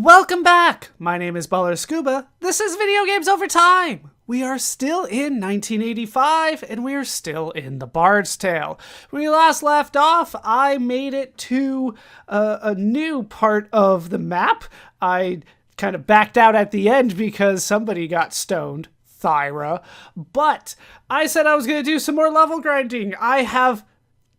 Welcome back! My name is ballerscuba. This is Video Games Over Time! We are still in 1985, and we are still in the Bard's Tale. When we last left off, I made it to a new part of the map. I kind of backed out at the end because somebody got stoned. Thyra. But I said I was going to do some more level grinding. I have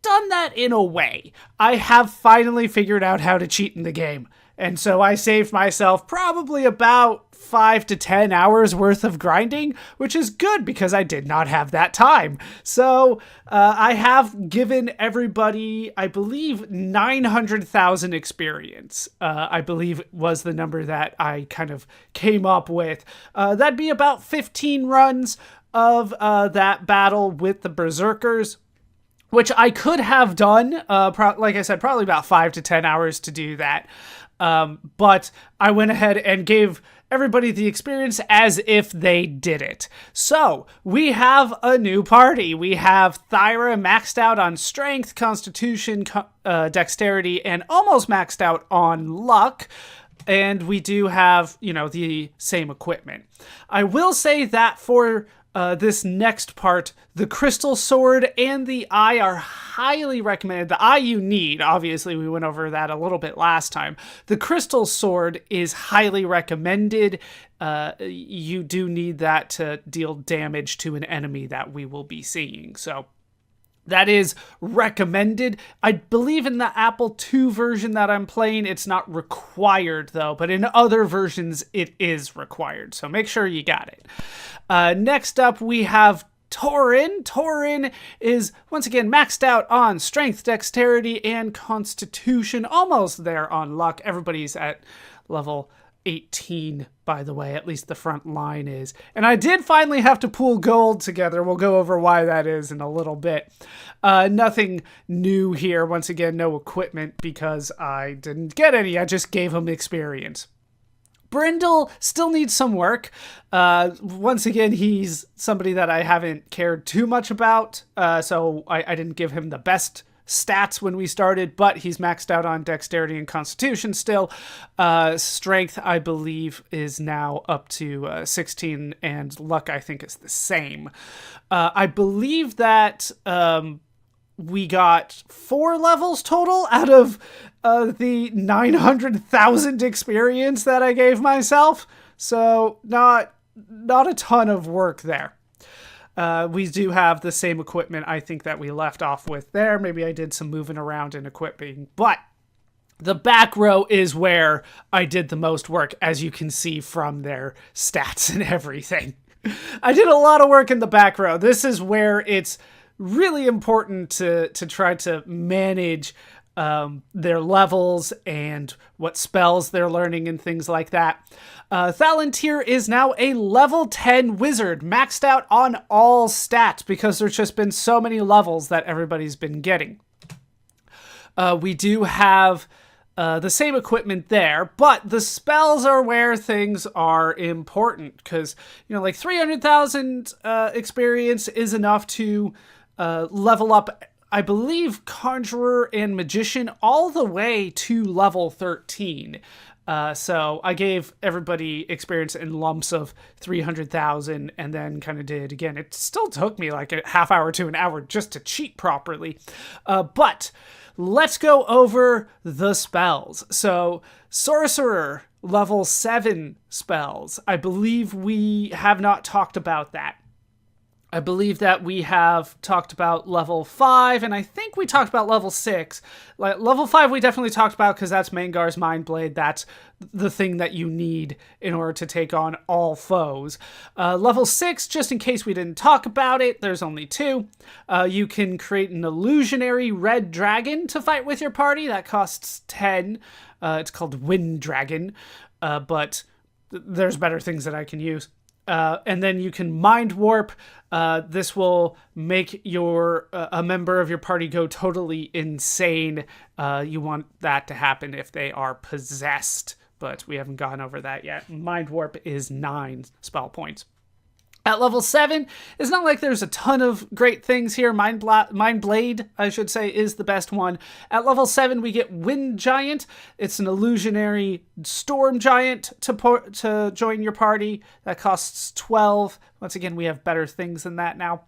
done that in a way. I have finally figured out how to cheat in the game. And so I saved myself probably about 5 to 10 hours worth of grinding, which is good because I did not have that time. So I have given everybody, I believe, 900,000 experience. I believe was the number that I kind of came up with. That'd be about 15 runs of that battle with the Berserkers, which I could have done, like I said, probably about 5 to 10 hours to do that. But I went ahead and gave everybody the experience as if they did it. So, we have a new party. We have Thyra maxed out on Strength, Constitution, Dexterity, and almost maxed out on Luck. And we do have, the same equipment. I will say that for this next part, the Crystal Sword and the Eye are highly recommended. The Eye you need, obviously we went over that a little bit last time. The Crystal Sword is highly recommended. You do need that to deal damage to an enemy that we will be seeing. So that is recommended. I believe in the Apple II version that I'm playing, it's not required though, but in other versions it is required. So make sure you got it. Next up we have Tauren. Tauren is once again maxed out on Strength, Dexterity, and Constitution. Almost there on Luck. Everybody's at level 18, by the way, at least the front line is. And I did finally have to pool gold together. We'll go over why that is in a little bit. Nothing new here. Once again, no equipment because I didn't get any. I just gave him experience. Brindle still needs some work. Once again, he's somebody that I haven't cared too much about. So I didn't give him the best stats when we started, but he's maxed out on Dexterity and Constitution still. Strength, I believe, is now up to 16, and Luck, I think, is the same. I believe that we got 4 levels total out of the 900,000 experience that I gave myself, so not a ton of work there. We do have the same equipment, I think, that we left off with there. Maybe I did some moving around and equipping, but the back row is where I did the most work, as you can see from their stats and everything. I did a lot of work in the back row. This is where it's really important to try to manage their levels and what spells they're learning and things like that. Thalantir is now a level 10 wizard, maxed out on all stats because there's just been so many levels that everybody's been getting. We do have the same equipment there, but the spells are where things are important because, like 300,000 experience is enough to level up, I believe, Conjurer and Magician all the way to level 13. So I gave everybody experience in lumps of 300,000 and then kind of did it again. It still took me like a half hour to an hour just to cheat properly. But let's go over the spells. So Sorcerer, level 7 spells. I believe we have not talked about that. I believe that we have talked about level 5, and I think we talked about level 6. Like, level 5 we definitely talked about because that's Mangar's Mind Blade. That's the thing that you need in order to take on all foes. Level 6, just in case we didn't talk about it, there's only 2. You can create an illusionary red dragon to fight with your party. That costs 10. It's called Wind Dragon, but there's better things that I can use. And then you can mind warp. This will make a member of your party go totally insane. You want that to happen if they are possessed, but we haven't gone over that yet. Mind warp is 9 spell points. At level 7, it's not like there's a ton of great things here. Mind Blade, I should say, is the best one. At level 7, we get Wind Giant. It's an illusionary storm giant to join your party. That costs 12. Once again, we have better things than that now.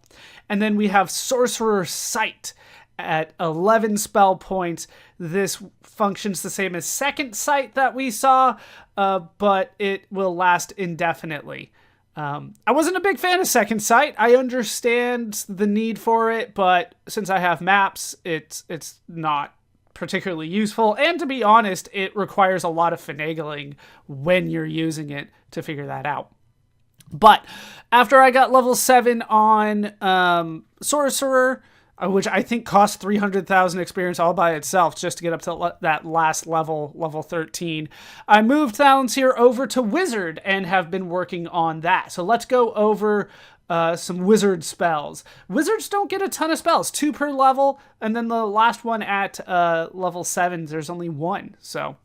And then we have Sorcerer Sight at 11 spell points. This functions the same as Second Sight that we saw, but it will last indefinitely. I wasn't a big fan of Second Sight. I understand the need for it, but since I have maps, it's not particularly useful. And to be honest, it requires a lot of finagling when you're using it to figure that out. But after I got level 7 on Sorcerer, which I think costs 300,000 experience all by itself just to get up to that last level, level 13. I moved Palantir over to Wizard and have been working on that. So let's go over some Wizard spells. Wizards don't get a ton of spells, 2 per level, and then the last one at level 7, there's only 1. So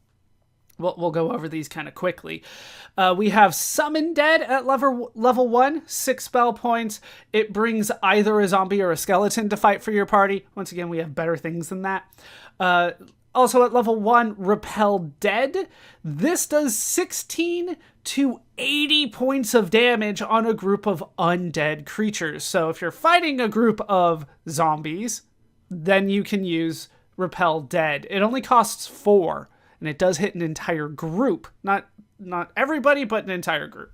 we'll go over these kind of quickly. We have Summon Dead at level 1, 6 spell points. It brings either a zombie or a skeleton to fight for your party. Once again, we have better things than that. Also at level 1, Repel Dead. This does 16 to 80 points of damage on a group of undead creatures. So if you're fighting a group of zombies, then you can use Repel Dead. It only costs 4. And it does hit an entire group. Not everybody, but an entire group.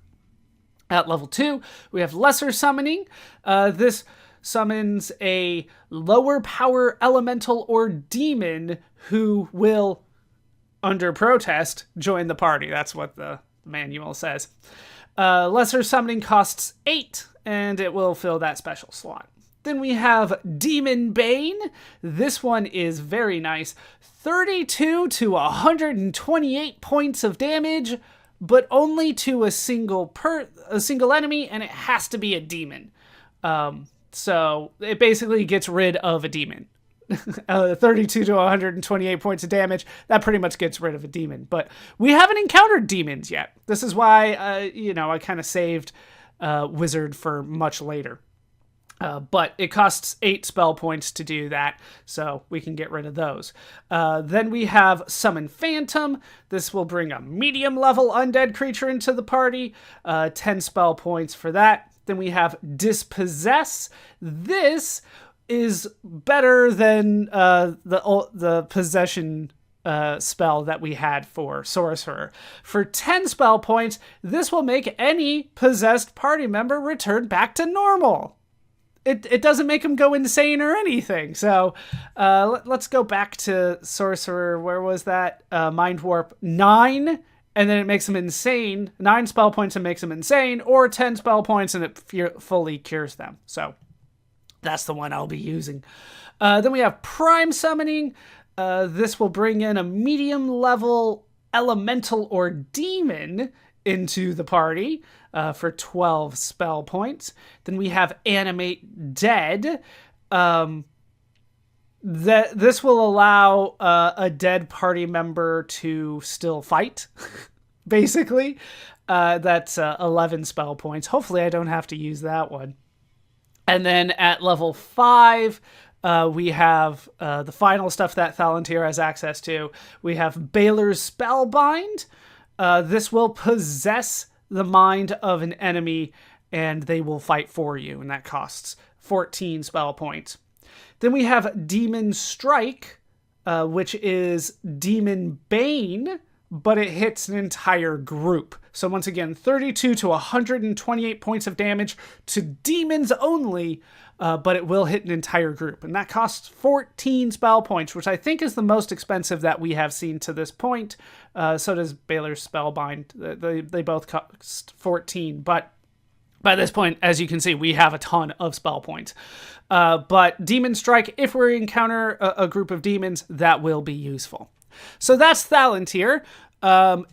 At level 2, we have Lesser Summoning. This summons a lower power elemental or demon who will, under protest, join the party. That's what the manual says. Lesser Summoning costs 8, and it will fill that special slot. Then we have Demon Bane. This one is very nice. 32 to 128 points of damage, but only to a single enemy, and it has to be a demon. So it basically gets rid of a demon. 32 to 128 points of damage, that pretty much gets rid of a demon. But we haven't encountered demons yet. This is why, I kind of saved Wizard for much later. But it costs 8 spell points to do that, so we can get rid of those. Then we have Summon Phantom. This will bring a medium-level undead creature into the party. 10 spell points for that. Then we have Dispossess. This is better than the possession spell that we had for Sorcerer. For 10 spell points, this will make any possessed party member return back to normal. It doesn't make him go insane or anything. So let's go back to Sorcerer. Where was that? Mind Warp 9, and then it makes him insane. 9 spell points and makes him insane, or 10 spell points and it fully cures them. So that's the one I'll be using. Then we have Prime Summoning. This will bring in a medium level elemental or demon into the party for 12 spell points. Then we have Animate Dead. This will allow a dead party member to still fight, basically. That's 11 spell points. Hopefully I don't have to use that one. And then at level 5, we have the final stuff that Palantir has access to. We have Baler's Spellbind. This will possess the mind of an enemy, and they will fight for you, and that costs 14 spell points. Then we have Demon Strike, which is Demon Bane, but it hits an entire group. So once again, 32 to 128 points of damage to demons only, but it will hit an entire group. And that costs 14 spell points, which I think is the most expensive that we have seen to this point. So does Baler's Spellbind. They both cost 14, but by this point, as you can see, we have a ton of spell points. But Demon Strike, if we encounter a group of demons, that will be useful. So that's Palantir.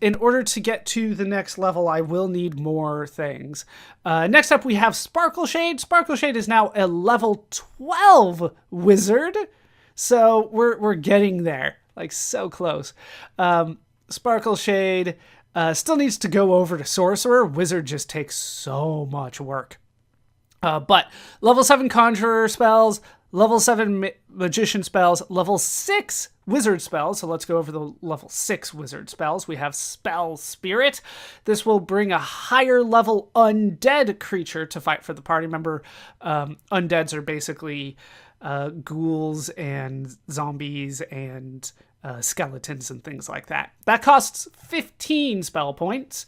In order to get to the next level, I will need more things. Next up, we have Sparkle Shade. Sparkle Shade is now a level 12 wizard. So we're getting there, like so close. Sparkle Shade still needs to go over to Sorcerer. Wizard just takes so much work. But level 7 conjurer spells, level 7 magician spells, level 6 wizard spells. So let's go over the level 6 wizard spells. We have Spell Spirit. This will bring a higher level undead creature to fight for the party. Remember, undeads are basically ghouls and zombies and skeletons and things like that. That costs 15 spell points.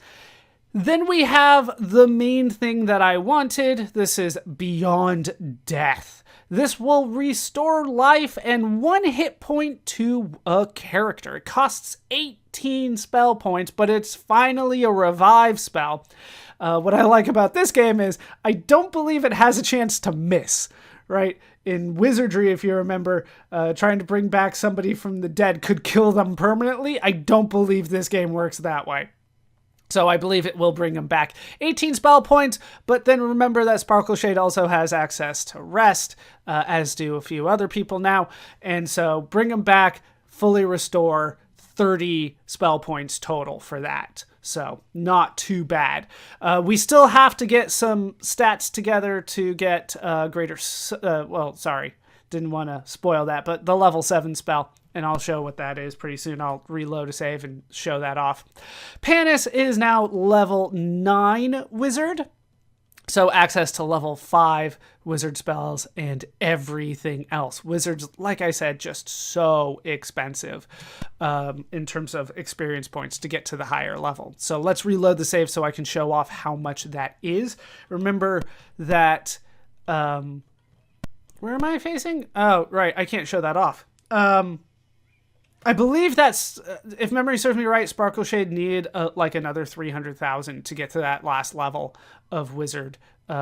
Then we have the main thing that I wanted. This is Beyond Death. This will restore life and 1 hit point to a character. It costs 18 spell points, but it's finally a revive spell. What I like about this game is I don't believe it has a chance to miss, right? In Wizardry, if you remember, trying to bring back somebody from the dead could kill them permanently. I don't believe this game works that way. So I believe it will bring him back 18 spell points, but then remember that Sparkle Shade also has access to rest, as do a few other people now. And so bring him back, fully restore 30 spell points total for that. So not too bad. We still have to get some stats together to get greater... didn't want to spoil that, but the level 7 spell. And I'll show what that is pretty soon. I'll reload a save and show that off. Panis is now level 9 wizard. So access to level 5 wizard spells and everything else. Wizards, like I said, just so expensive in terms of experience points to get to the higher level. So let's reload the save so I can show off how much that is. Remember that... where am I facing? Oh, right. I can't show that off. I believe that's, if memory serves me right, Sparkle Shade needed like another 300,000 to get to that last level of Wizard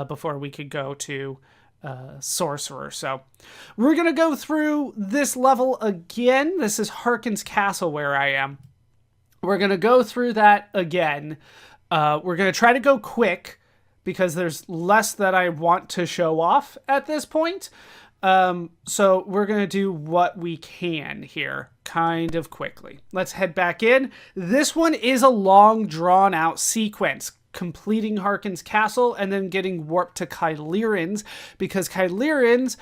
before we could go to Sorcerer. So we're going to go through this level again. This is Harkyn's Castle where I am. We're going to go through that again. We're going to try to go quick because there's less that I want to show off at this point. So we're going to do what we can here kind of quickly. Let's head back in. This one is a long drawn out sequence, completing Harkyn's Castle and then getting warped to Kylearan's, because Kylearan's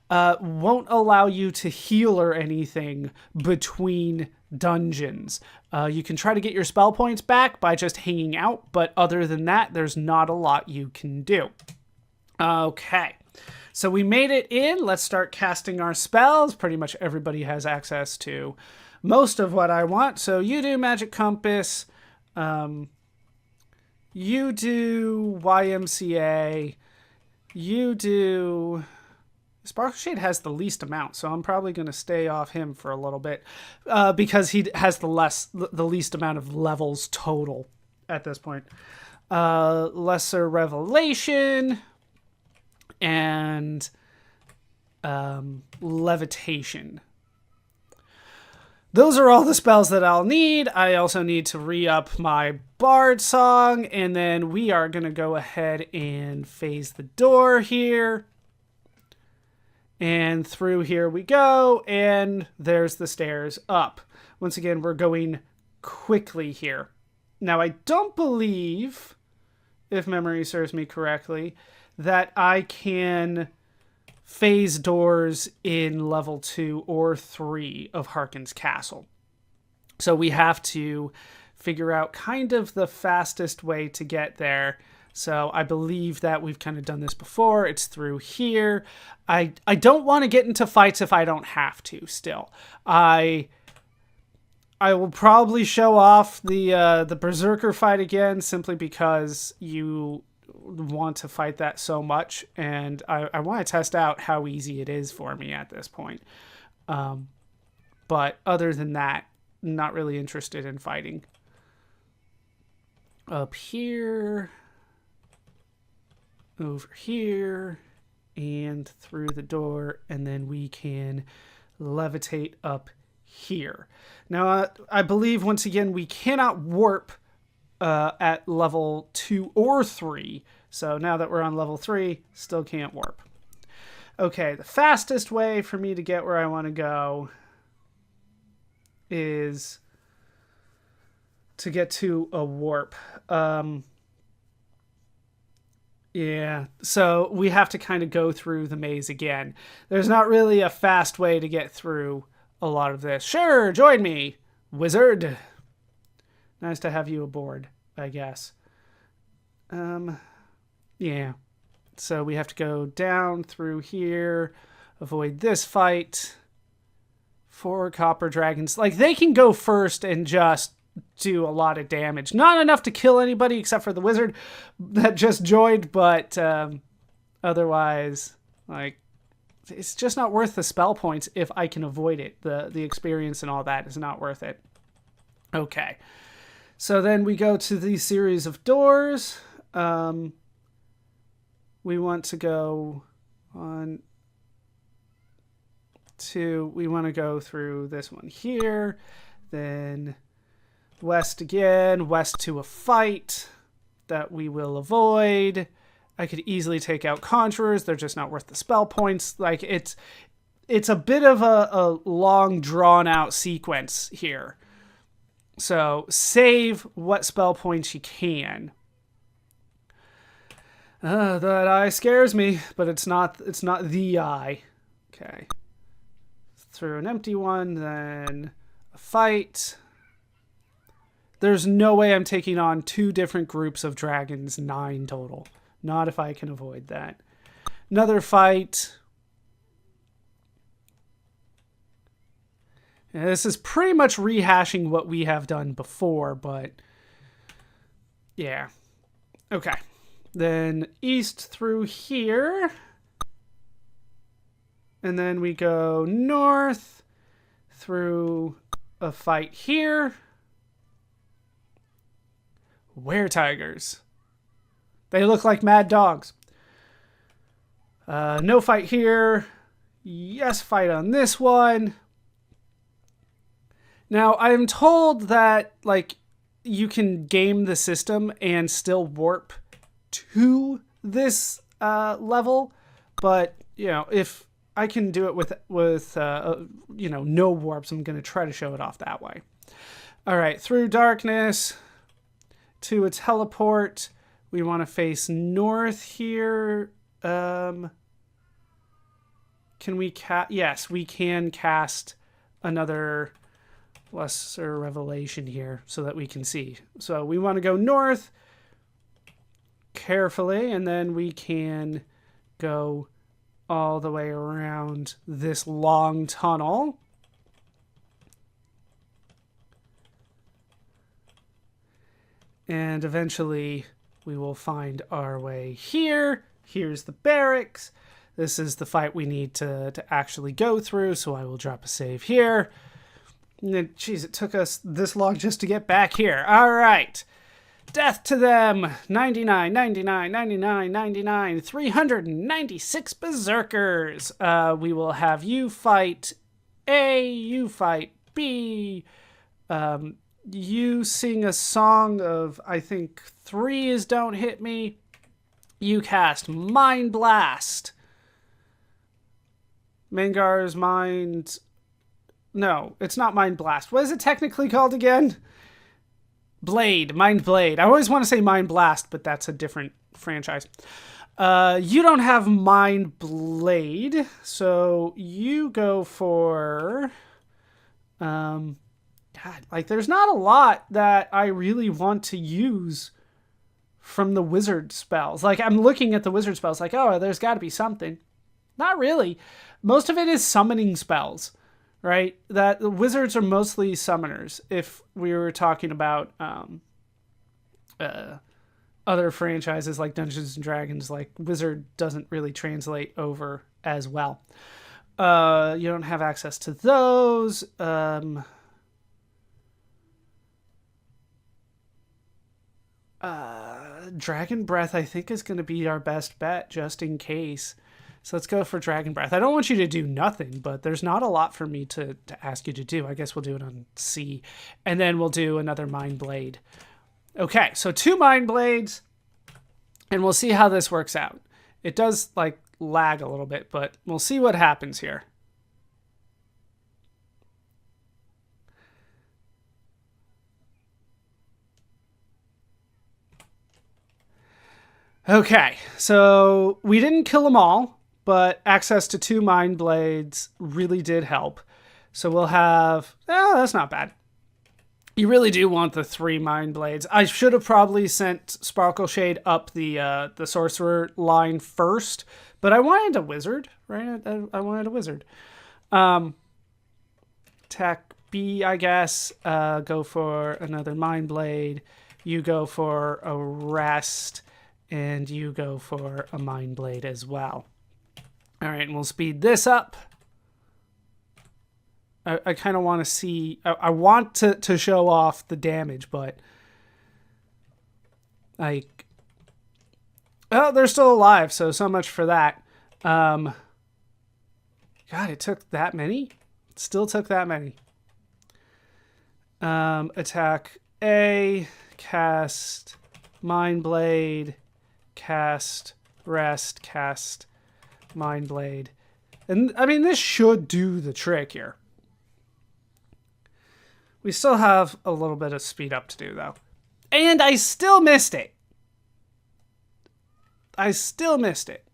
won't allow you to heal or anything between dungeons. You can try to get your spell points back by just hanging out, but other than that, there's not a lot you can do. Okay. So we made it in. Let's start casting our spells. Pretty much everybody has access to most of what I want. So you do Magic Compass. You do YMCA. You do... Sparkle Shade has the least amount, so I'm probably going to stay off him for a little bit because he has the least amount of levels total at this point. Lesser Revelation... and Levitation. Those are all the spells that I'll need. I also need to re-up my Bard Song, and then we are going to go ahead and phase the door here. And through here we go, and there's the stairs up. Once again, we're going quickly here. Now, I don't believe, if memory serves me correctly, that I can phase doors in level 2 or 3 of Harkyn's Castle. So we have to figure out kind of the fastest way to get there. So I believe that we've kind of done this before. It's through here. I don't want to get into fights if I don't have to still. I will probably show off the Berserker fight again simply because you want to fight that so much, and I want to test out how easy it is for me at this point. But other than that, not really interested in fighting. Up here, over here, and through the door, and then we can levitate up here. Now, I believe, once again, we cannot warp at level 2 or 3. So now that we're on level 3, still can't warp. Okay, the fastest way for me to get where I want to go is to get to a warp. Yeah, so we have to kind of go through the maze again. There's not really a fast way to get through a lot of this. Sure, join me, wizard. Nice to have you aboard, I guess. Yeah. So we have to go down through here, avoid this fight. 4 copper dragons. Like, they can go first and just do a lot of damage. Not enough to kill anybody except for the wizard that just joined, but otherwise, like, it's just not worth the spell points if I can avoid it. The experience and all that is not worth it. Okay. So then we go to the series of doors. We want to go on to, we want to go through this one here, then west again, west to a fight that we will avoid. I could easily take out conjurers. They're just not worth the spell points. Like, it's a bit of a long drawn out sequence here. So save what spell points you can. That eye scares me, but it's not the eye. Okay. Through an empty one, then a fight. There's no way I'm taking on 2 different groups of dragons, 9 total. Not if I can avoid that. Another fight. And this is pretty much rehashing what we have done before, but yeah. Okay. Then east through here. And then we go north through a fight here. Were-tigers. They look like mad dogs. No fight here. Yes, fight on this one. Now, I'm told that, like, you can game the system and still warp to this level, but, you know, if I can do it with you know, no warps, I'm going to try to show it off that way. All right, through darkness to a teleport. We want to face north here. Can we cast? Yes, we can cast another lesser revelation here so that we can see. So we want to go north carefully, and then we can go all the way around this long tunnel. And eventually we will find our way here. Here's the barracks. This is the fight we need to actually go through, so I will drop a save here. Jeez, it took us this long just to get back here. All right. Death to them. 99, 99, 99, 99. 396 berserkers. We will have you fight A, you fight B. You sing a song of, I think, 3 is Don't Hit Me. You cast Mind Blast. Mangar's Mind... No, it's not Mind Blast. What is it technically called again? Blade. Mind Blade. I always want to say Mind Blast, but that's a different franchise. You don't have Mind Blade, so you go for... God, like, there's not a lot that I really want to use from the wizard spells. Like, I'm looking at the wizard spells like, oh, there's got to be something. Not really. Most of it is summoning spells, right? That the wizards are mostly summoners. If we were talking about other franchises like Dungeons and Dragons, like wizard doesn't really translate over as well. You don't have access to those. Dragon Breath, I think, is going to be our best bet, just in case. So let's go for Dragon Breath. I don't want you to do nothing, but there's not a lot for me to ask you to do. I guess we'll do it on C, and then we'll do another Mind Blade. Okay, so 2 Mind Blades, and we'll see how this works out. It does, like, lag a little bit, but we'll see what happens here. Okay, so we didn't kill them all, but access to 2 mind blades really did help. So we'll have... Oh, that's not bad. You really do want the 3 mind blades. I should have probably sent Sparkle Shade up the sorcerer line first, but I wanted a wizard, right? I wanted a wizard. Attack B, I guess. Go for another mind blade. You go for a rest, and you go for a mind blade as well. All right, and we'll speed this up. I kind of want to see... I want to show off the damage, but... Like... Oh, they're still alive, so much for that. God, it took that many? It still took that many. Attack A, cast Mind Blade, cast Rest, cast Mind Blade. And, I mean, this should do the trick here. We still have a little bit of speed up to do, though. And I still missed it. I still missed it.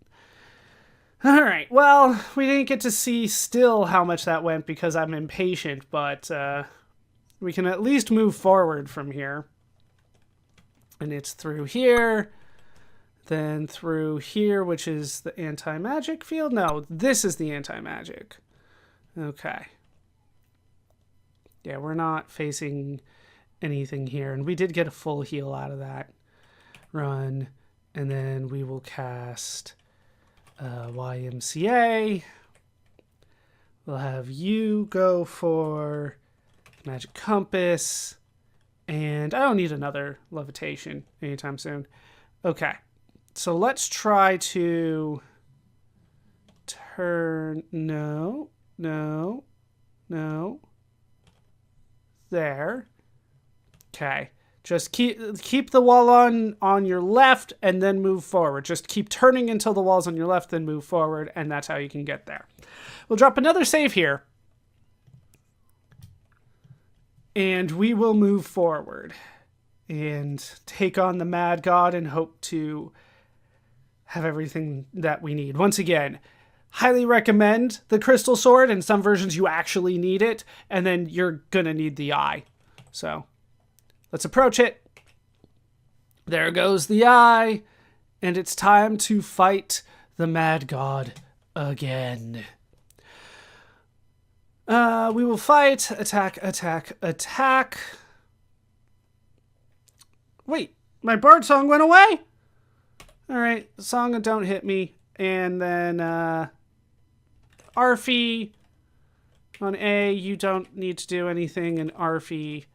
All right, well, we didn't get to see still how much that went because I'm impatient, but we can at least move forward from here. And it's through here, then through here, which is the anti-magic field. No, this is the anti-magic. Okay. Yeah, we're not facing anything here. And we did get a full heal out of that run. And then we will cast YMCA. We'll have you go for Magic Compass. And I don't need another levitation anytime soon. Okay. So let's try to turn... No. There. Okay. Just keep the wall on your left and then move forward. Just keep turning until the wall's on your left, then move forward, and that's how you can get there. We'll drop another save here. And we will move forward and take on the Mad God and hope to have everything that we need. Once again, highly recommend the Crystal Sword. In some versions, you actually need it, and then you're going to need the eye. So, let's approach it. There goes the eye, and it's time to fight the Mad God again. We will fight, attack. Wait, my bard song went away? Alright, song of Don't Hit Me, and then, Arfie on A, you don't need to do anything, and Arfie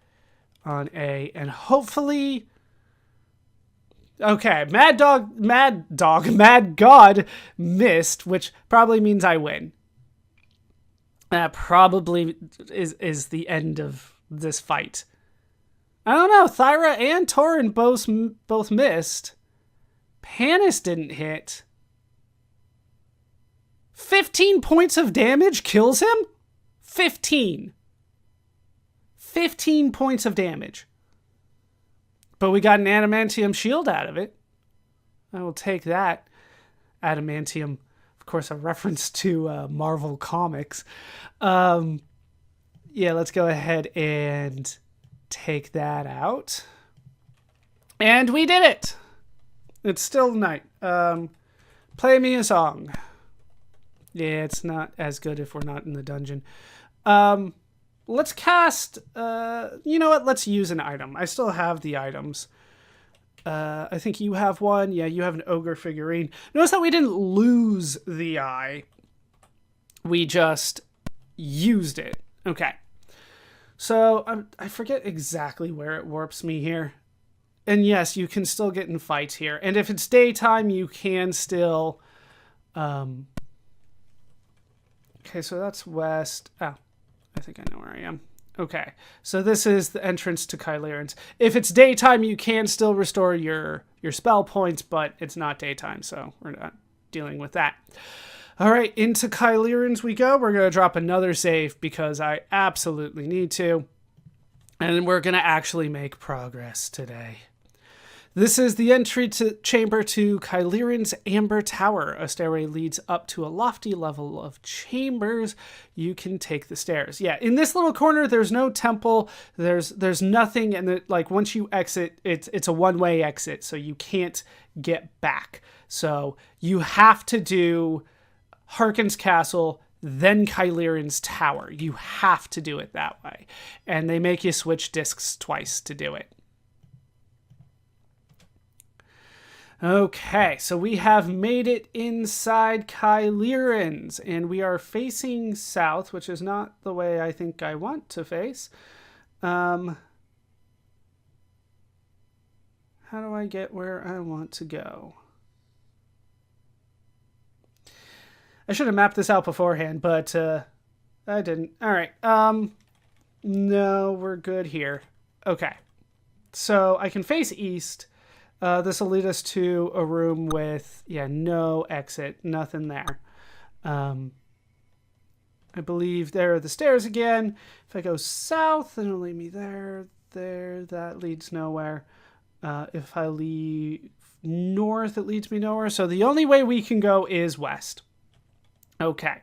on A, and hopefully... Okay, Mad God missed, which probably means I win. That probably is the end of this fight. I don't know, Thyra and Tauren both missed. Panis didn't hit. 15 points of damage kills him? 15 points of damage. But we got an adamantium shield out of it. I will take that. Adamantium, of course, a reference to Marvel Comics. Yeah, let's go ahead and take that out. And we did it! It's still night. Play me a song. Yeah, it's not as good if we're not in the dungeon. Let's cast... you know what? Let's use an item. I still have the items. I think you have one. Yeah, you have an ogre figurine. Notice that we didn't lose the eye. We just used it. Okay. So, I forget exactly where it warps me here. And yes, you can still get in fights here. And if it's daytime, you can still... Okay, so that's west. Oh, I think I know where I am. Okay, so this is the entrance to Kylearan's. If it's daytime, you can still restore your spell points, but it's not daytime, so we're not dealing with that. All right, into Kylearan's we go. We're going to drop another save because I absolutely need to. And we're going to actually make progress today. This is the entry to chamber to Kylearan's Amber Tower. A stairway leads up to a lofty level of chambers. You can take the stairs. Yeah, in this little corner, there's no temple. There's nothing, and like once you exit, it's a one-way exit, so you can't get back. So you have to do Harkyn's castle, then Kylearan's tower. You have to do it that way, and they make you switch discs twice to do it. Okay, so we have made it inside Kylearan's, and we are facing south, which is not the way I think I want to face. How do I get where I want to go? I should have mapped this out beforehand, but I didn't. All right. No, we're good here. Okay. So I can face east. This will lead us to a room with, no exit, nothing there. I believe there are the stairs again. If I go south, then it'll lead me there, that leads nowhere. If I leave north, it leads me nowhere. So the only way we can go is west. Okay.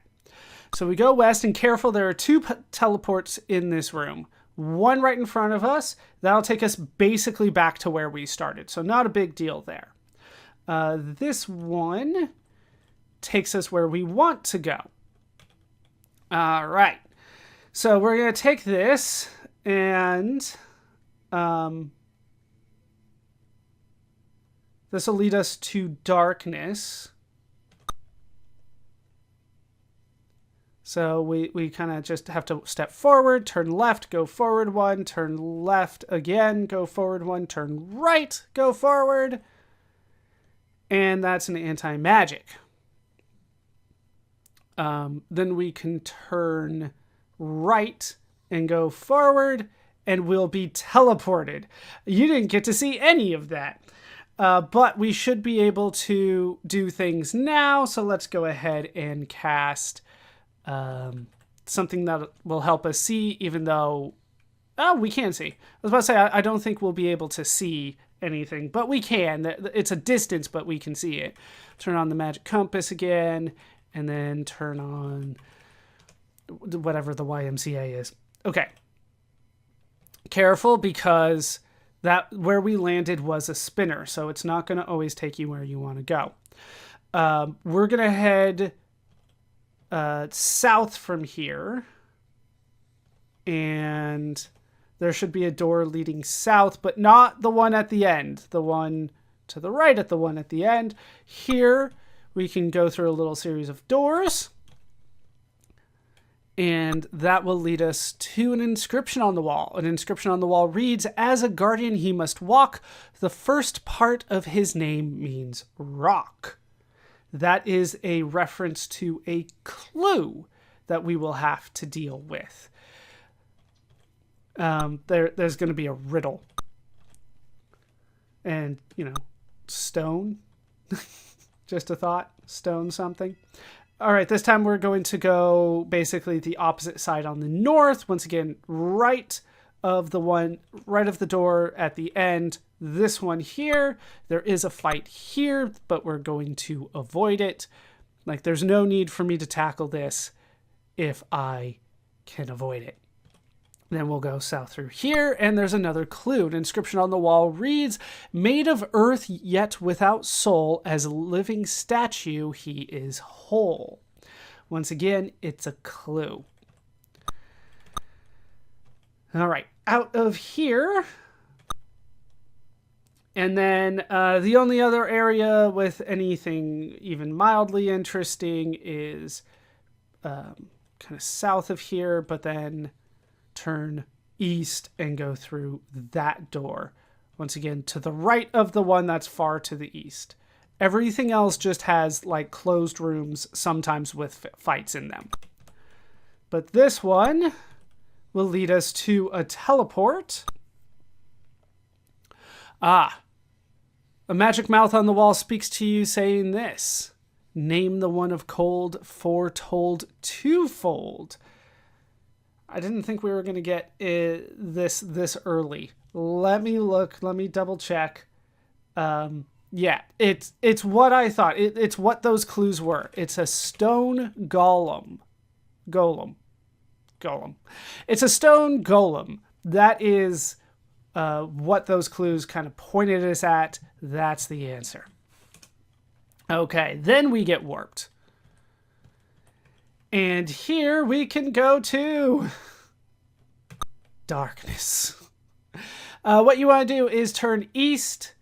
So we go west, and careful, there are two teleports in this room. One right in front of us. That'll take us basically back to where we started. So not a big deal there. This one takes us where we want to go. All right. So we're going to take this, and this will lead us to darkness. So we kind of just have to step forward, turn left, go forward one, turn left again, go forward one, turn right, go forward. And that's an anti-magic. Then we can turn right and go forward, and we'll be teleported. You didn't get to see any of that. But we should be able to do things now. So let's go ahead and cast something that will help us see, even though we can see. I was about to say, I don't think we'll be able to see anything, but we can. It's a distance, but we can see it. Turn on the magic compass again, and then turn on whatever the YMCA is. Okay. Careful, because that where we landed was a spinner, so it's not going to always take you where you want to go. We're going to head south from here, and there should be a door leading south, but not the one at the end, the one to the right at the one at the end. Here we can go through a little series of doors, and that will lead us to an inscription on the wall. An inscription on the wall reads, "As a guardian he must walk. The first part of his name means rock." That is a reference to a clue that we will have to deal with. There's going to be a riddle. And, stone. Just a thought. Stone something. All right, this time we're going to go basically the opposite side on the north. Once again, right of the door at the end. This one here, there is a fight here, but we're going to avoid it. Like, there's no need for me to tackle this if I can avoid it. Then we'll go south through here, and there's another clue. An inscription on the wall reads, "Made of earth yet without soul, as a living statue he is whole." Once again, it's a clue. All right, out of here. And then the only other area with anything even mildly interesting is kind of south of here, but then turn east and go through that door. Once again, to the right of the one that's far to the east. Everything else just has like closed rooms, sometimes with fights in them. But this one will lead us to a teleport. A magic mouth on the wall speaks to you, saying this: "Name the one of cold, foretold twofold." I didn't think we were going to get this early. Let me look. Let me double check. Yeah, it's what I thought. It's what those clues were. It's a stone golem. Golem. It's a stone golem. That is what those clues kind of pointed us at. That's the answer. Okay, then we get warped. And here we can go to darkness. What you want to do is turn east,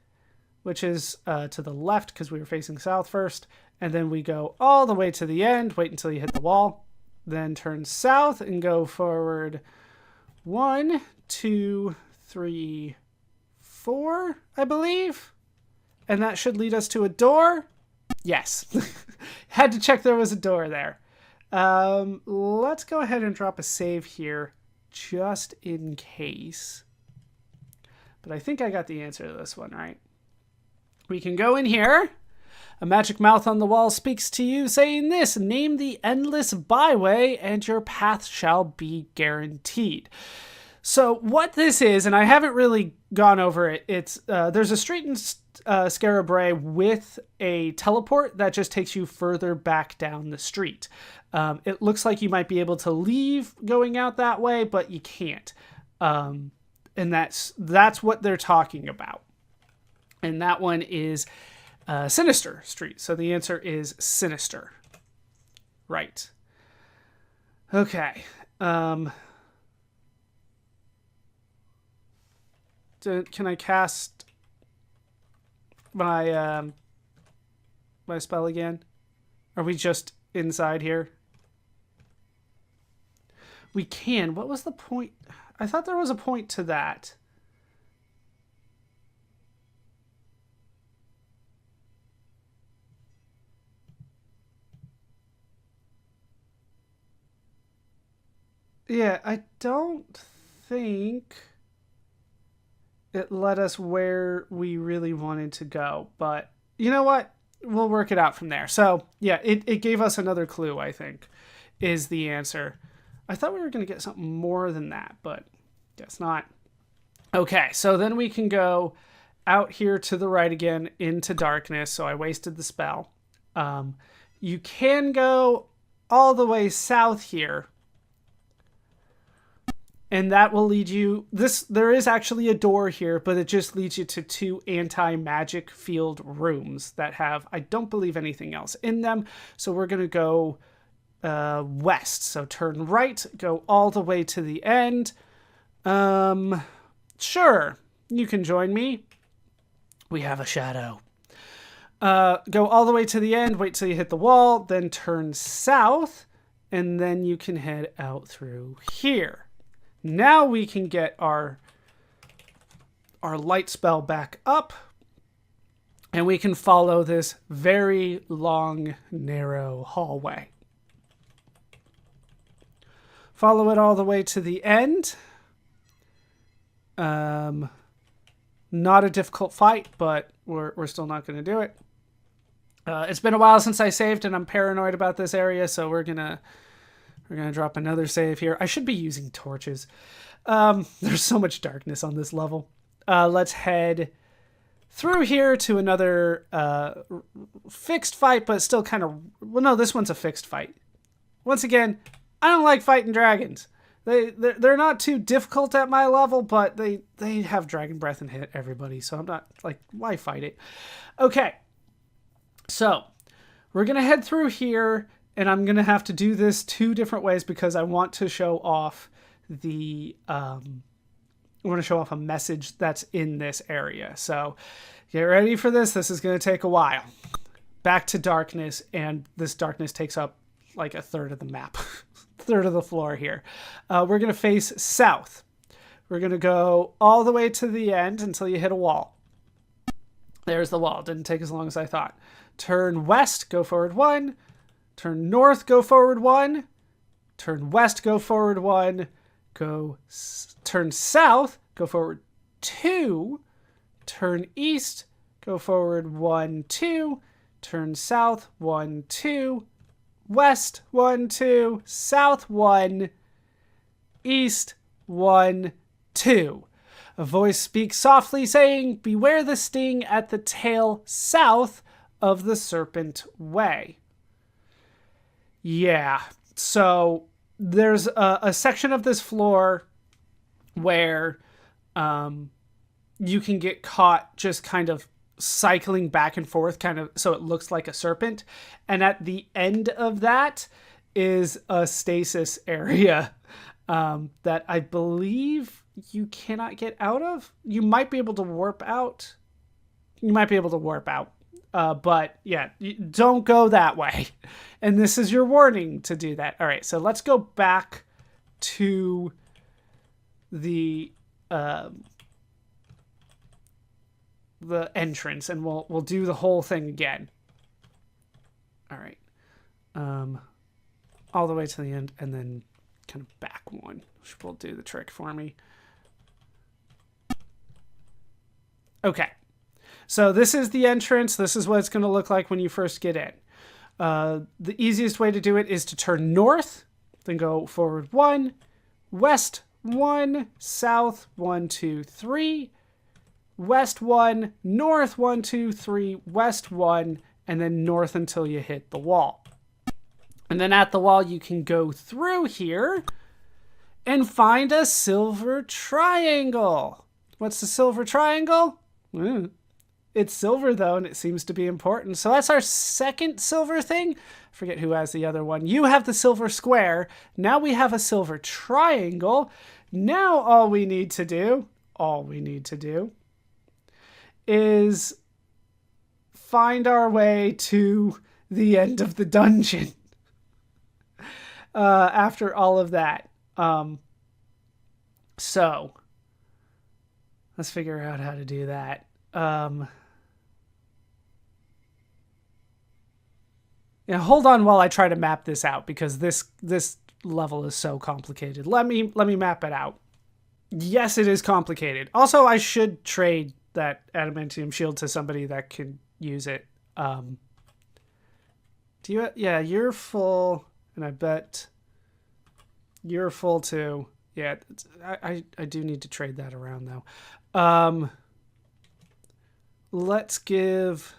which is to the left because we were facing south first. And then we go all the way to the end. Wait until you hit the wall. Then turn south and go forward 1, 2, 3, 4, I believe. And that should lead us to a door. Yes. Had to check there was a door there. Let's go ahead and drop a save here just in case. But I think I got the answer to this one, right? We can go in here. A magic mouth on the wall speaks to you saying this: name the endless byway and your path shall be guaranteed. So what this is, and I haven't really gone over it, it's there's a street in Scarabray with a teleport that just takes you further back down the street. It looks like you might be able to leave going out that way, but you can't. And that's what they're talking about. And that one is Sinister Street. So the answer is Sinister. Right. Okay. Can I cast my my spell again? Are we just inside here? We can. What was the point? I thought there was a point to that. Yeah, I don't think it led us where we really wanted to go. But you know what? We'll work it out from there. So, yeah, it gave us another clue, I think, is the answer. I thought we were going to get something more than that, but guess not. Okay, so then we can go out here to the right again into darkness. So I wasted the spell. You can go all the way south here. And that will lead you... There is actually a door here, but it just leads you to 2 anti-magic field rooms that have, I don't believe, anything else in them. So we're going to go west. So turn right, go all the way to the end. Sure, you can join me. We have a shadow. Go all the way to the end, wait till you hit the wall, then turn south, and then you can head out through here. Now we can get our light spell back up, and we can follow this very long, narrow hallway. Follow it all the way to the end. Not a difficult fight, but we're still not going to do it. It's been a while since I saved, and I'm paranoid about this area, so we're gonna drop another save here. I should be using torches. There's so much darkness on this level. Let's head through here to another fixed fight, but still kind of... Well, no, this one's a fixed fight. Once again, I don't like fighting dragons. They're not too difficult at my level, but they have dragon breath and hit everybody, so I'm not like, why fight it? Okay, so we're going to head through here, and I'm going to have to do this 2 different ways because I want to show off the... I want to show off a message that's in this area. So get ready for this. This is going to take a while. Back to darkness, and this darkness takes up like a third of the map. Third of the floor here. We're going to face south. We're going to go all the way to the end until you hit a wall. There's the wall. Didn't take as long as I thought. Turn west, go forward 1. Turn north, go forward 1. Turn west, go forward 1. Turn south, go forward 2. Turn east, go forward 1, 2. Turn south, 1, 2. West, 1, 2. South, 1. East, 1, 2. A voice speaks softly, saying, "Beware the sting at the tail south of the Serpent Way." Yeah, so there's a section of this floor where you can get caught just kind of cycling back and forth, kind of so it looks like a serpent. And at the end of that is a stasis area that I believe you cannot get out of. You might be able to warp out. But yeah, don't go that way. And this is your warning to do that. All right, so let's go back to the entrance, and we'll do the whole thing again. All right, all the way to the end, and then kind of back one, which will do the trick for me. Okay, so this is the entrance. This is what it's going to look like when you first get in. The easiest way to do it is to turn north, then go forward 1, west 1, south 1, 2, 3, west 1, north 1, 2, 3, west 1, and then north until you hit the wall. And then at the wall, you can go through here and find a silver triangle. What's the silver triangle? It's silver, though, and it seems to be important. So that's our second silver thing. Forget who has the other one. You have the silver square. Now we have a silver triangle. Now all we need to do is find our way to the end of the dungeon. After all of that. So let's figure out how to do that. Yeah, hold on while I try to map this out, because this level is so complicated. Let me map it out. Yes, it is complicated. Also, I should trade that adamantium shield to somebody that can use it. Do you? Yeah, you're full, and I bet you're full too. Yeah, I do need to trade that around though. Let's give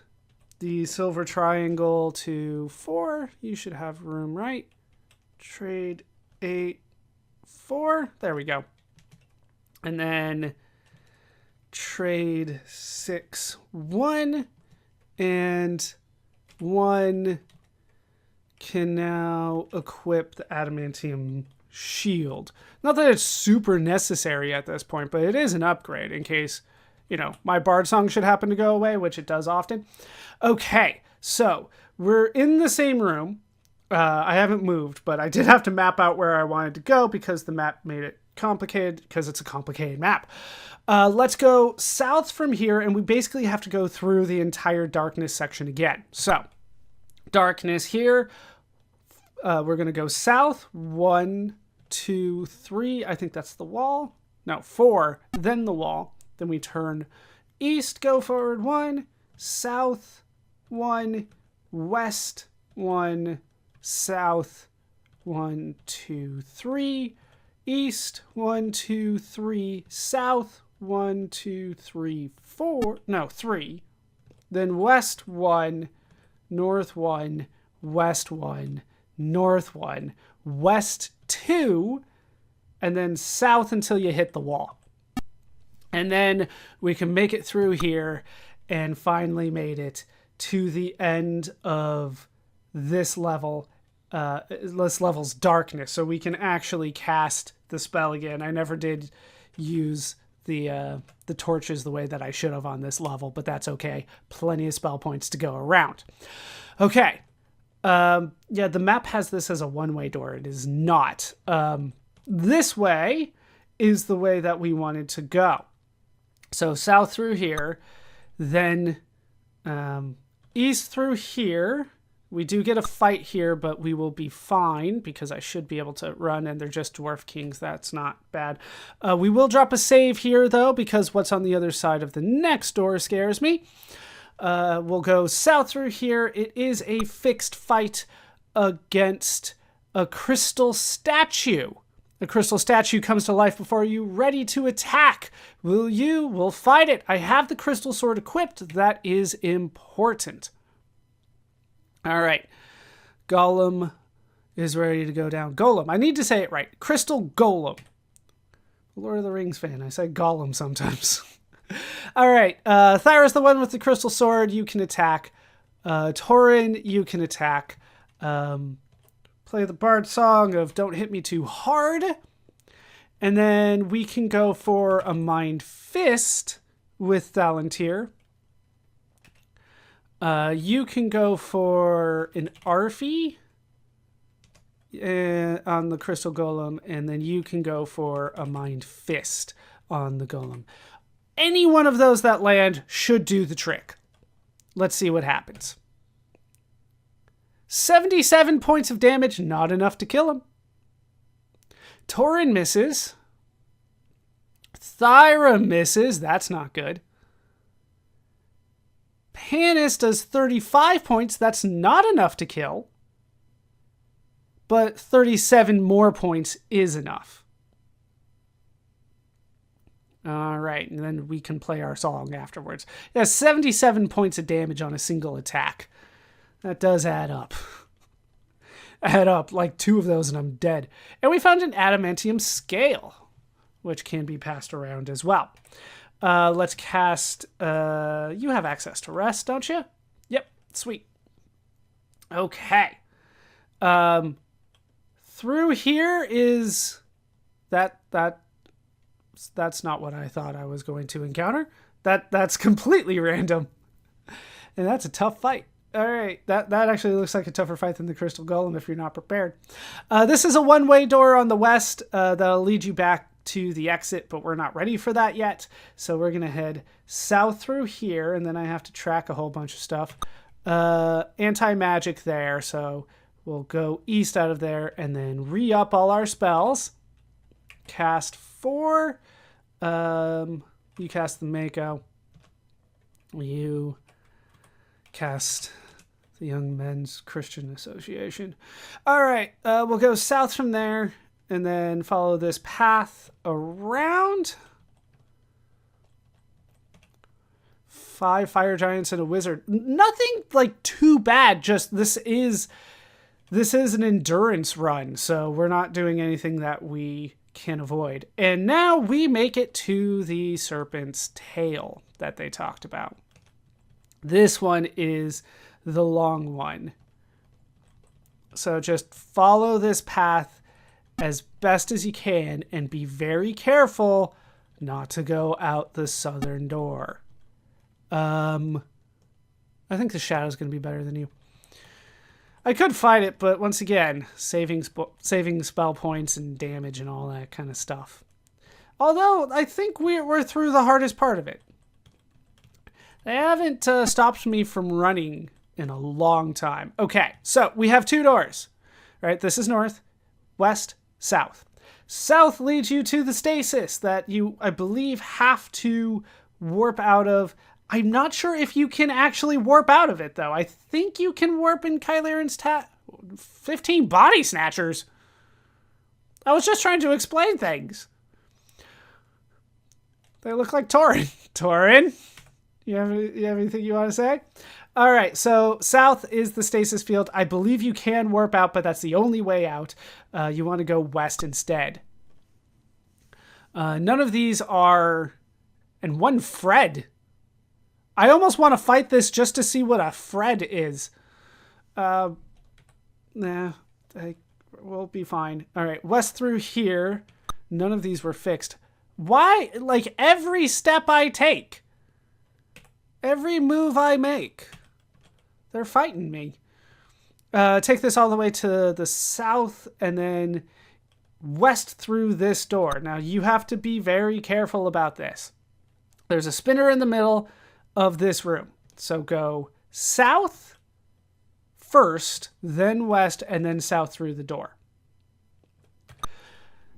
the silver triangle to 4. You should have room, right? Trade 8, 4. There we go. And then trade 6, 1. And 1 can now equip the adamantium shield. Not that it's super necessary at this point, but it is an upgrade in case, you know, my bard song should happen to go away, which it does often. Okay, so we're in the same room. I haven't moved, but I did have to map out where I wanted to go because the map made it complicated, because it's a complicated map. Let's go south from here, and we basically have to go through the entire darkness section again. So, darkness here. We're going to go south. 1, 2, 3. I think that's the wall. No, 4. Then the wall. Then we turn east, go forward 1, south 1, west 1, south 1, 2, 3, east 1, 2, 3, south 1, 2, 3, 4. No, 3. Then west 1, north 1, west 1, north 1, west 2, and then south until you hit the wall. And then we can make it through here, and finally made it to the end of this level. This level's darkness, so we can actually cast the spell again. I never did use the torches the way that I should have on this level, but that's okay. Plenty of spell points to go around. Okay. Yeah, the map has this as a one-way door. It is not. This way is the way that we wanted to go. So south through here, then east through here. We do get a fight here, but we will be fine because I should be able to run, and they're just dwarf kings. That's not bad. We will drop a save here, though, because what's on the other side of the next door scares me. We'll go south through here. It is a fixed fight against a crystal statue. A crystal statue comes to life before you, ready to attack. We'll fight it. I have the crystal sword equipped. That is important. All right. Golem is ready to go down. Golem. I need to say it right. Crystal Golem. Lord of the Rings fan. I say Golem sometimes. All right. Thyra's the one with the crystal sword. You can attack. Torin, you can attack. Play the bard song of Don't Hit Me Too Hard. And then we can go for a Mind Fist with Thalantir. You can go for an Arfie on the Crystal Golem, and then you can go for a Mind Fist on the Golem. Any one of those that land should do the trick. Let's see what happens. 77 points of damage, not enough to kill him. Torin misses. Thyra misses, that's not good. Panis does 35 points, that's not enough to kill. But 37 more points is enough. All right, and then we can play our song afterwards. Yeah, 77 points of damage on a single attack. That does add up. Add up, like 2 of those and I'm dead. And we found an adamantium scale, which can be passed around as well. Let's cast... you have access to rest, don't you? Yep, sweet. Okay. Through here is... That's not what I thought I was going to encounter. That's completely random. And that's a tough fight. All right, that actually looks like a tougher fight than the Crystal Golem if you're not prepared. This is a one-way door on the west that'll lead you back to the exit, but we're not ready for that yet. So we're going to head south through here, and then I have to track a whole bunch of stuff. Anti-magic there, so we'll go east out of there and then re-up all our spells. Cast 4. You cast the Mako. You cast the Young Men's Christian Association. All right, we'll go south from there and then follow this path around. 5 fire giants and a wizard. Nothing like too bad. Just this is an endurance run, so we're not doing anything that we can avoid. And now we make it to the serpent's tail that they talked about. This one is the long one. So just follow this path as best as you can and be very careful not to go out the southern door. I think the shadow's going to be better than you. I could fight it, but once again, saving spell points and damage and all that kind of stuff. Although, I think we're through the hardest part of it. They haven't stopped me from running in a long time. Okay, so we have 2 doors. Right, this is north, west, south. South leads you to the stasis that you, I believe, have to warp out of. I'm not sure if you can actually warp out of it, though. I think you can warp in Kylearan's 15 body snatchers. I was just trying to explain things. They look like Torin. Torin, you have anything you want to say? All right, so south is the stasis field. I believe you can warp out, but that's the only way out. You want to go west instead. None of these are... And one Fred... I almost want to fight this just to see what a Fred is. Nah, we'll be fine. All right, west through here. None of these were fixed. Why? Like, every step I take, every move I make, they're fighting me. Take this all the way to the south and then west through this door. Now, you have to be very careful about this. There's a spinner in the middle of this room. So go south first, then west, and then south through the door.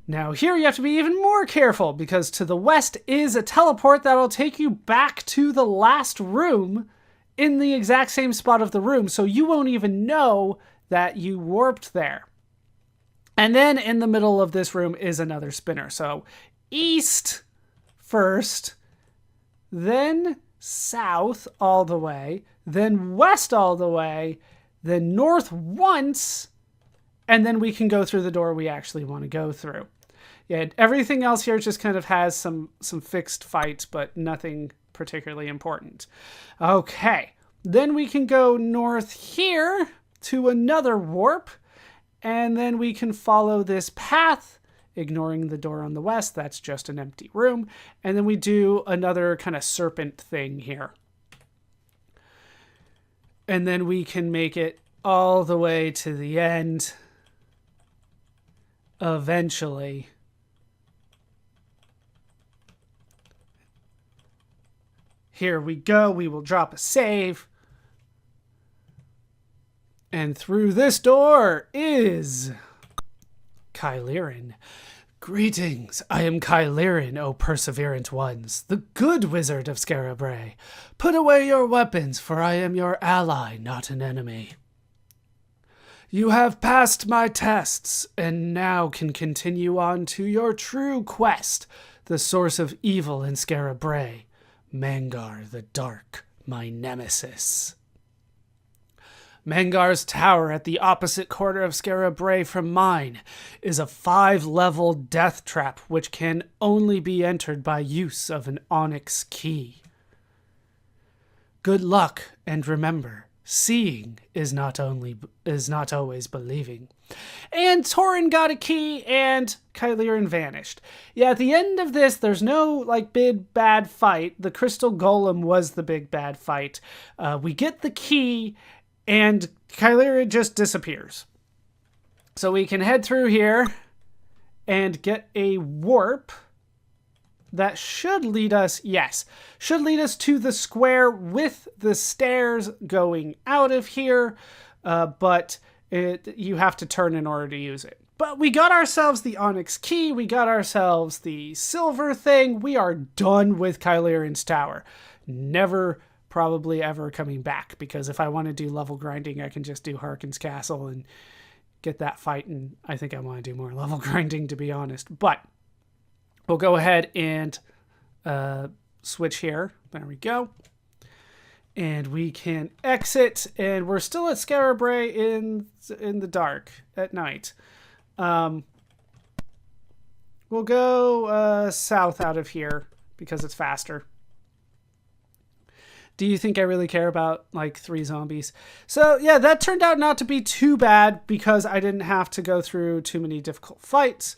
Now here you have to be even more careful because to the west is a teleport that'll take you back to the last room in the exact same spot of the room, so you won't even know that you warped there. And then in the middle of this room is another spinner. So east first, then south all the way, then west all the way, then north once, and then we can go through the door we actually want to go through. Yeah, everything else here just kind of has some fixed fights, but nothing particularly important. Okay, then we can go north here to another warp, and then we can follow this path, ignoring the door on the west. That's just an empty room. And then we do another kind of serpent thing here. And then we can make it all the way to the end eventually. Here we go. We will drop a save. And through this door is Kylearan. Greetings, I am Kylearan, O perseverant ones, the good wizard of Scarabray. Put away your weapons, for I am your ally, not an enemy. You have passed my tests, and now can continue on to your true quest, the source of evil in Scarabray, Mangar the Dark, my nemesis. Mangar's tower at the opposite corner of Scarabray from mine is a 5-level death trap which can only be entered by use of an onyx key. Good luck, and remember, seeing is not always believing. And Torin got a key, and Kylearan vanished. Yeah, at the end of this, there's no big bad fight. The crystal golem was the big bad fight. We get the key, and Kylearan just disappears. So we can head through here and get a warp that should lead us, should lead us to the square with the stairs going out of here, but you have to turn in order to use it. But we got ourselves the onyx key, we got ourselves the silver thing, we are done with Kylearan's tower. Never probably ever coming back, because if I want to do level grinding, I can just do Harkyn's castle and get that fight, and I think I want to do more level grinding, to be honest. But we'll go ahead and switch here. There we go. And we can exit, and we're still at Scarabray in the dark at night. We'll go south out of here because it's faster. Do you think I really care about 3 zombies? So yeah, that turned out not to be too bad because I didn't have to go through too many difficult fights.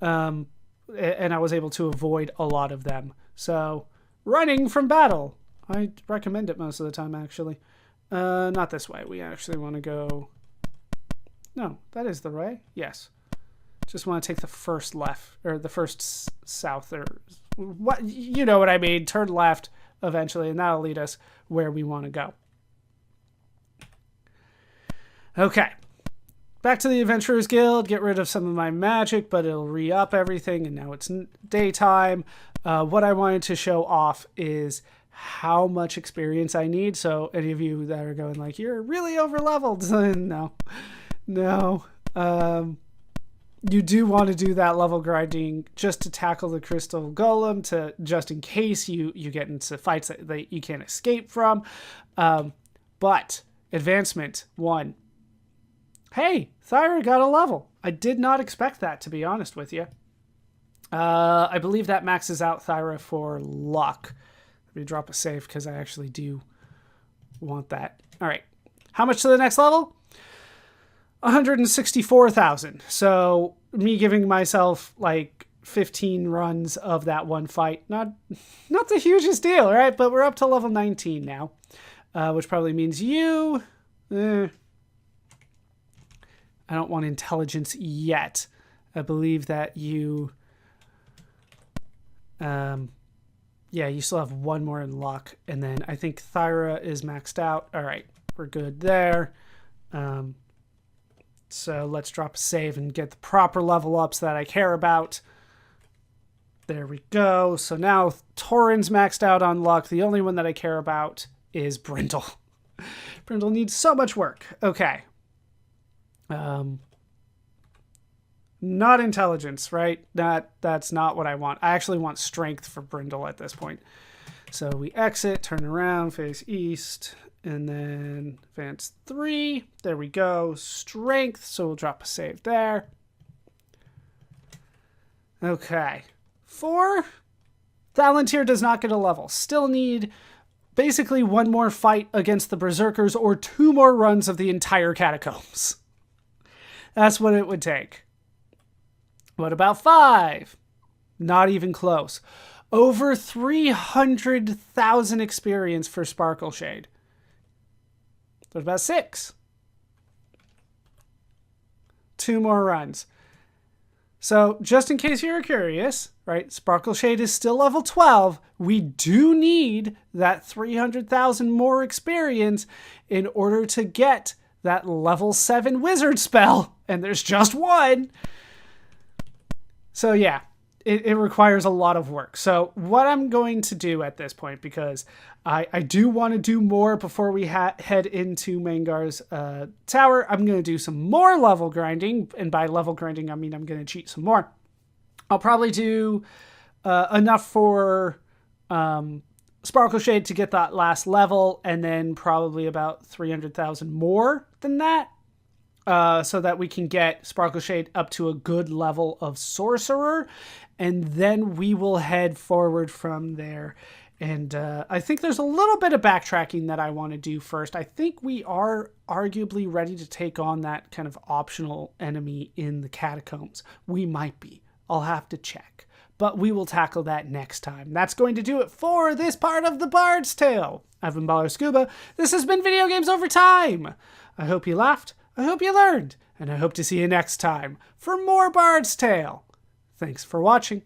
And I was able to avoid a lot of them. So running from battle, I recommend it most of the time, actually. Not this way. We actually want to go... No, that is the way. Yes. Just want to take the first left, or the first south, or what, you know what I mean. Turn left eventually, and that'll lead us where we want to go. Okay. Back to the Adventurers Guild. Get rid of some of my magic, but it'll re-up everything, and now it's daytime. What I wanted to show off is how much experience I need. So any of you that are going you're really over-leveled. No. You do want to do that level grinding just to tackle the crystal golem, just in case you get into fights that you can't escape from. But advancement 1. Hey, Thyra got a level. I did not expect that, to be honest with you. I believe that maxes out Thyra for luck. Let me drop a save because I actually do want that. All right. How much to the next level? 164,000. So me giving myself 15 runs of that one fight, not the hugest deal, right? But we're up to level 19 now, which probably means you... I don't want intelligence yet. I believe that you... you still have one more in luck. And then I think Thyra is maxed out. All right, we're good there. So let's drop a save and get the proper level ups that I care about. There we go. So now Torin's maxed out on luck. The only one that I care about is Brindle. Brindle needs so much work. Okay. Not intelligence, right? That's not what I want. I actually want strength for Brindle at this point. So we exit, turn around, face east, and then advance 3. There we go. Strength, so we'll drop a save there. Okay. 4. Palantir does not get a level. Still need basically 1 more fight against the Berserkers or 2 more runs of the entire Catacombs. That's what it would take. What about 5? Not even close. Over 300,000 experience for Sparkle Shade. What about 6? 2 more runs. So just in case you're curious, right, Sparkle Shade is still level 12. We do need that 300,000 more experience in order to get that level 7 wizard spell. And there's just 1. So yeah, it requires a lot of work. So what I'm going to do at this point, because I do want to do more before we head into Mangar's tower, I'm going to do some more level grinding. And by level grinding, I mean I'm going to cheat some more. I'll probably do enough for Sparkle Shade to get that last level, and then probably about 300,000 more than that. So that we can get Sparkle Shade up to a good level of Sorcerer, and then we will head forward from there. And I think there's a little bit of backtracking that I want to do first. I think we are arguably ready to take on that kind of optional enemy in the Catacombs. We might be. I'll have to check. But we will tackle that next time. That's going to do it for this part of the Bard's Tale. I've been ballerscuba. This has been Video Games Over Time. I hope you laughed. I hope you learned, and I hope to see you next time for more Bard's Tale. Thanks for watching.